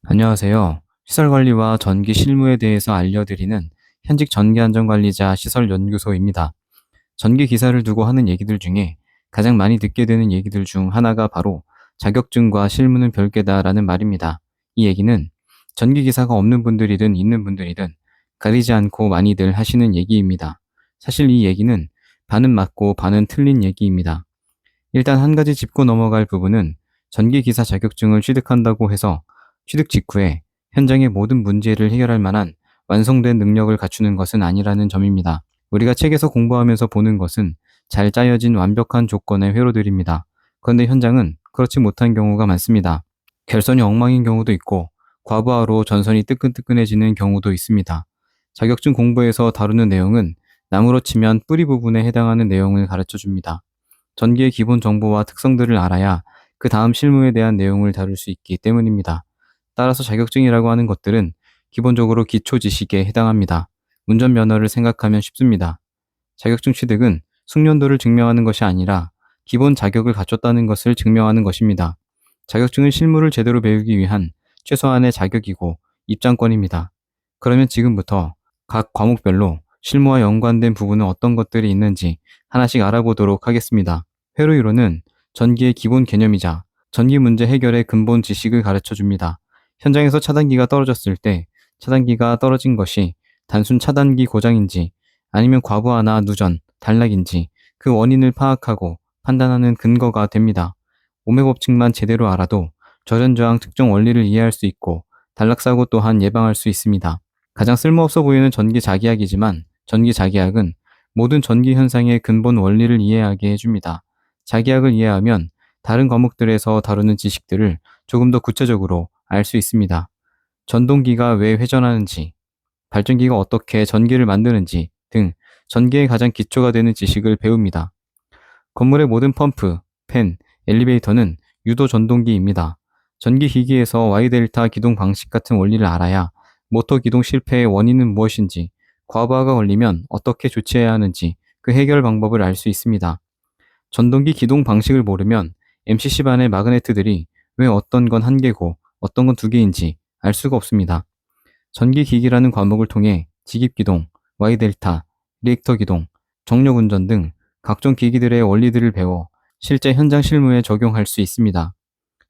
안녕하세요. 시설 관리와 전기 실무에 대해서 알려드리는 현직 전기안전관리자 시설연구소입니다. 전기 기사를 두고 하는 얘기들 중에 가장 많이 듣게 되는 얘기들 중 하나가 바로 자격증과 실무는 별개다라는 말입니다. 이 얘기는 전기 기사가 없는 분들이든 있는 분들이든 가리지 않고 많이들 하시는 얘기입니다. 사실 이 얘기는 반은 맞고 반은 틀린 얘기입니다. 일단 한 가지 짚고 넘어갈 부분은 전기 기사 자격증을 취득한다고 해서 취득 직후에 현장의 모든 문제를 해결할 만한 완성된 능력을 갖추는 것은 아니라는 점입니다. 우리가 책에서 공부하면서 보는 것은 잘 짜여진 완벽한 조건의 회로들입니다. 그런데 현장은 그렇지 못한 경우가 많습니다. 결선이 엉망인 경우도 있고 과부하로 전선이 뜨끈뜨끈해지는 경우도 있습니다. 자격증 공부에서 다루는 내용은 나무로 치면 뿌리 부분에 해당하는 내용을 가르쳐 줍니다. 전기의 기본 정보와 특성들을 알아야 그 다음 실무에 대한 내용을 다룰 수 있기 때문입니다. 따라서 자격증이라고 하는 것들은 기본적으로 기초 지식에 해당합니다. 운전면허를 생각하면 쉽습니다. 자격증 취득은 숙련도를 증명하는 것이 아니라 기본 자격을 갖췄다는 것을 증명하는 것입니다. 자격증은 실무를 제대로 배우기 위한 최소한의 자격이고 입장권입니다. 그러면 지금부터 각 과목별로 실무와 연관된 부분은 어떤 것들이 있는지 하나씩 알아보도록 하겠습니다. 회로 1호는 전기의 기본 개념이자 전기 문제 해결의 근본 지식을 가르쳐 줍니다. 현장에서 차단기가 떨어졌을 때 차단기가 떨어진 것이 단순 차단기 고장인지 아니면 과부하나 누전, 단락인지 그 원인을 파악하고 판단하는 근거가 됩니다. 오매 법칙만 제대로 알아도 저전저항 특정 원리를 이해할 수 있고 단락사고 또한 예방할 수 있습니다. 가장 쓸모없어 보이는 전기 자기학이지만 전기 자기학은 모든 전기 현상의 근본 원리를 이해하게 해줍니다. 자기학을 이해하면 다른 과목들에서 다루는 지식들을 조금 더 구체적으로 알 수 있습니다. 전동기가 왜 회전하는지, 발전기가 어떻게 전기를 만드는지 등 전기의 가장 기초가 되는 지식을 배웁니다. 건물의 모든 펌프, 팬, 엘리베이터는 유도 전동기입니다. 전기 기기에서 Y델타 기동 방식 같은 원리를 알아야 모터 기동 실패의 원인은 무엇인지, 과부하가 걸리면 어떻게 조치해야 하는지 그 해결 방법을 알 수 있습니다. 전동기 기동 방식을 모르면 MCC 반의 마그네트들이 왜 어떤 건 한 개고 어떤 건 두 개인지 알 수가 없습니다. 전기 기기라는 과목을 통해 직입 기동, Y델타, 리액터 기동, 정력 운전 등 각종 기기들의 원리들을 배워 실제 현장 실무에 적용할 수 있습니다.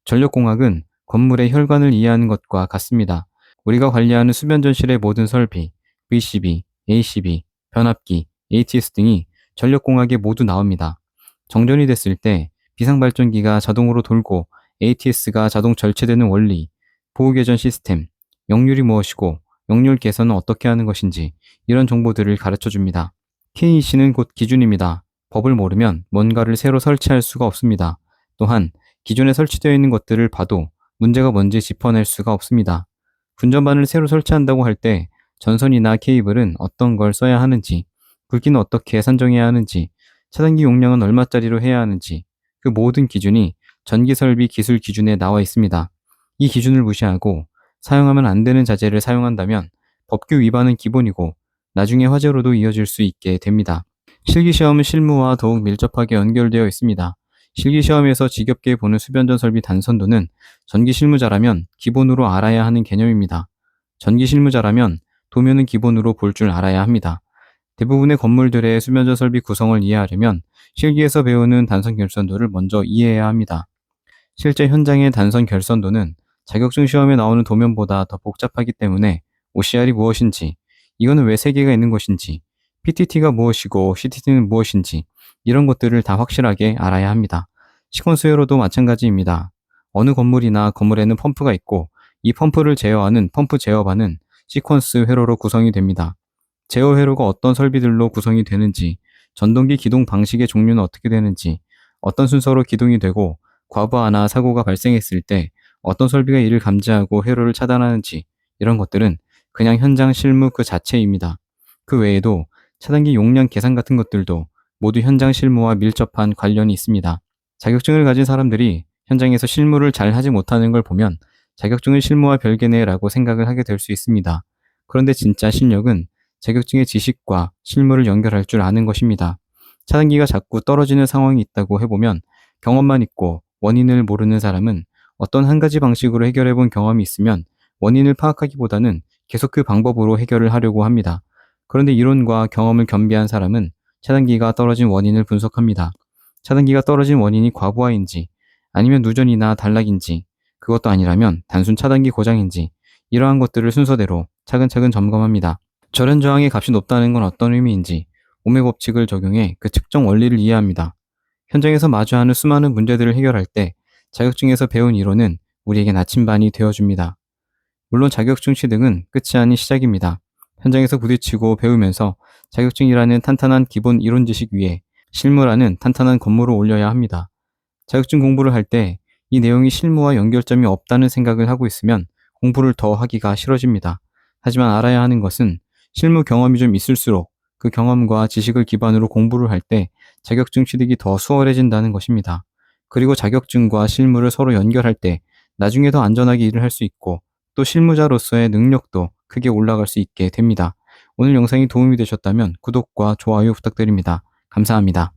전력공학은 건물의 혈관을 이해하는 것과 같습니다. 우리가 관리하는 수변전실의 모든 설비, VCB, ACB, 변압기, ATS 등이 전력공학에 모두 나옵니다. 정전이 됐을 때 비상발전기가 자동으로 돌고 ATS가 자동 절체되는 원리, 보호개전 시스템, 역률이 무엇이고 역률 개선은 어떻게 하는 것인지 이런 정보들을 가르쳐 줍니다. KEC는 곧 기준입니다. 법을 모르면 뭔가를 새로 설치할 수가 없습니다. 또한 기존에 설치되어 있는 것들을 봐도 문제가 뭔지 짚어낼 수가 없습니다. 분전반을 새로 설치한다고 할 때 전선이나 케이블은 어떤 걸 써야 하는지, 굵기는 어떻게 산정해야 하는지, 차단기 용량은 얼마짜리로 해야 하는지 그 모든 기준이 전기설비 기술 기준에 나와 있습니다. 이 기준을 무시하고 사용하면 안 되는 자재를 사용한다면 법규 위반은 기본이고 나중에 화재로도 이어질 수 있게 됩니다. 실기시험은 실무와 더욱 밀접하게 연결되어 있습니다. 실기시험에서 지겹게 보는 수변전 설비 단선도는 전기 실무자라면 기본으로 알아야 하는 개념입니다. 전기 실무자라면 도면은 기본으로 볼 줄 알아야 합니다. 대부분의 건물들의 수변전 설비 구성을 이해하려면 실기에서 배우는 단선 결선도를 먼저 이해해야 합니다. 실제 현장의 단선 결선도는 자격증 시험에 나오는 도면보다 더 복잡하기 때문에 OCR이 무엇인지, 이거는 왜 3개가 있는 것인지, PTT가 무엇이고 CTT는 무엇인지 이런 것들을 다 확실하게 알아야 합니다. 시퀀스 회로도 마찬가지입니다. 어느 건물이나 건물에는 펌프가 있고 이 펌프를 제어하는 펌프 제어반은 시퀀스 회로로 구성이 됩니다. 제어 회로가 어떤 설비들로 구성이 되는지, 전동기 기동 방식의 종류는 어떻게 되는지, 어떤 순서로 기동이 되고 과부하나 사고가 발생했을 때 어떤 설비가 이를 감지하고 회로를 차단하는지 이런 것들은 그냥 현장 실무 그 자체입니다. 그 외에도 차단기 용량 계산 같은 것들도 모두 현장 실무와 밀접한 관련이 있습니다. 자격증을 가진 사람들이 현장에서 실무를 잘 하지 못하는 걸 보면 자격증은 실무와 별개네라고 생각을 하게 될 수 있습니다. 그런데 진짜 실력은 자격증의 지식과 실무를 연결할 줄 아는 것입니다. 차단기가 자꾸 떨어지는 상황이 있다고 해보면 경험만 있고 원인을 모르는 사람은 어떤 한 가지 방식으로 해결해 본 경험이 있으면 원인을 파악하기보다는 계속 그 방법으로 해결을 하려고 합니다. 그런데 이론과 경험을 겸비한 사람은 차단기가 떨어진 원인을 분석합니다. 차단기가 떨어진 원인이 과부하인지, 아니면 누전이나 단락인지, 그것도 아니라면 단순 차단기 고장인지, 이러한 것들을 순서대로 차근차근 점검합니다. 절연 저항의 값이 높다는 건 어떤 의미인지, 오매 법칙을 적용해 그 측정 원리를 이해합니다. 현장에서 마주하는 수많은 문제들을 해결할 때 자격증에서 배운 이론은 우리에게 나침반이 되어줍니다. 물론 자격증 취득은 끝이 아닌 시작입니다. 현장에서 부딪히고 배우면서 자격증이라는 탄탄한 기본 이론 지식 위에 실무라는 탄탄한 건물을 올려야 합니다. 자격증 공부를 할 때 이 내용이 실무와 연결점이 없다는 생각을 하고 있으면 공부를 더 하기가 싫어집니다. 하지만 알아야 하는 것은 실무 경험이 좀 있을수록 그 경험과 지식을 기반으로 공부를 할 때 자격증 취득이 더 수월해진다는 것입니다. 그리고 자격증과 실무를 서로 연결할 때 나중에 더 안전하게 일을 할 수 있고 또 실무자로서의 능력도 크게 올라갈 수 있게 됩니다. 오늘 영상이 도움이 되셨다면 구독과 좋아요 부탁드립니다. 감사합니다.